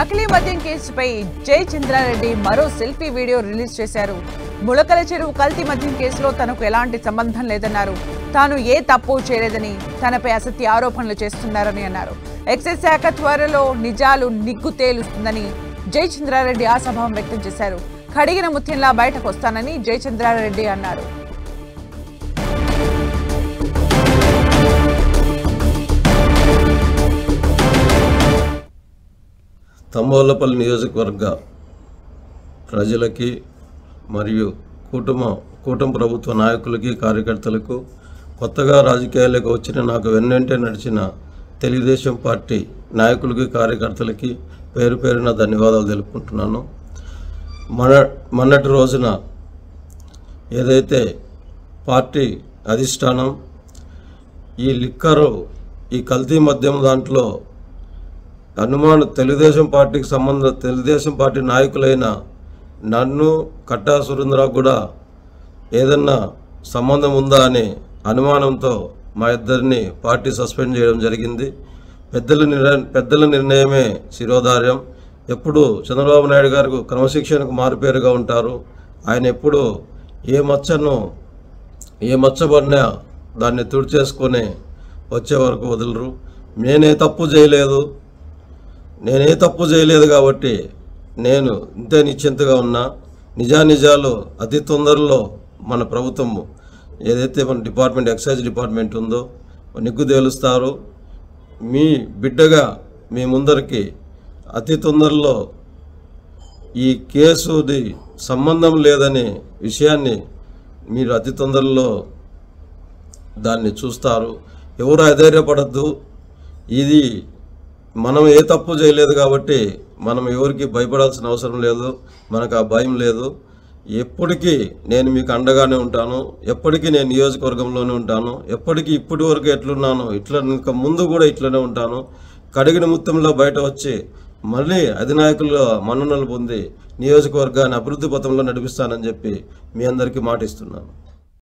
నకిలీ మద్యం కేసుపై జయచంద్రారెడ్డి మరో సెల్ఫీ వీడియో రిలీజ్ చేశారు. ములకల చెరువు కల్తీ మద్యం కేసులో తనకు ఎలాంటి సంబంధం లేదన్నారు. తాను ఏ తప్పు చేయలేదని, తనపై అసత్య ఆరోపణలు చేస్తున్నారని అన్నారు. ఎక్సైజ్ శాఖ త్వరలో నిజాలు నిగ్గు తేలుస్తుందని జయచంద్రారెడ్డి ఆశాభావం వ్యక్తం చేశారు. కడిగిన ముత్యంలా బయటకు వస్తానని జయచంద్రారెడ్డి అన్నారు. తంబోలపల్లి నియోజకవర్గ ప్రజలకి మరియు కూటమి ప్రభుత్వ నాయకులకి కార్యకర్తలకు కొత్తగా రాజకీయాలకు వచ్చిన నాకు వెన్నంటే నడిచిన తెలుగుదేశం పార్టీ నాయకులకి కార్యకర్తలకి పేరు పేరున ధన్యవాదాలు తెలుపుకుంటున్నాను. మొన్నటి రోజున ఏదైతే పార్టీ అధిష్టానం ఈ లిక్కరు ఈ కల్తీ మద్యం దాంట్లో తెలుగుదేశం పార్టీ నాయకులైన నన్ను కట్టా సురేంద్రరావు కూడా ఏదన్నా సంబంధం ఉందా అనే అనుమానంతో మా ఇద్దరిని పార్టీ సస్పెండ్ చేయడం జరిగింది. పెద్దల నిర్ణయమే శిరోధార్యం. ఎప్పుడు చంద్రబాబు నాయుడు గారు క్రమశిక్షణకు మారుపేరుగా ఉంటారు. ఆయన ఎప్పుడు ఏ మచ్చబడినా దాన్ని తుడిచేసుకొని వచ్చే వరకు వదలరు. నేనే తప్పు చేయలేదు కాబట్టి నేను ఇంతే నిశ్చింతగా ఉన్నా. నిజాలు అతి తొందరలో మన ప్రభుత్వం ఏదైతే మన డిపార్ట్మెంట్ ఎక్సైజ్ డిపార్ట్మెంట్ ఉందో నిగ్గు తేలుస్తారు. మీ బిడ్డగా మీ ముందరికి అతి తొందరలో ఈ కేసుది సంబంధం లేదనే విషయాన్ని మీరు అతి తొందరలో దాన్ని చూస్తారు. ఎవరు అధైర్యపడద్దు. ఇది మనం ఏ తప్పు చేయలేదు కాబట్టి మనం ఎవరికి భయపడాల్సిన అవసరం లేదు. మనకు ఆ భయం లేదు. ఎప్పటికీ నేను మీకు అండగానే ఉంటాను. ఎప్పటికీ నేను నియోజకవర్గంలోనే ఉంటాను. ఎప్పటికీ ఇప్పటి వరకు ఎట్లున్నాను ఇంకా ముందు కూడా ఇట్లనే ఉంటాను. కడిగిన ముత్యంలో బయట వచ్చి మళ్ళీ అధినాయకుల మన్ననలు పొంది నియోజకవర్గాన్ని అభివృద్ధి పథంలో నడిపిస్తానని చెప్పి మీ అందరికీ మాటిస్తున్నాను.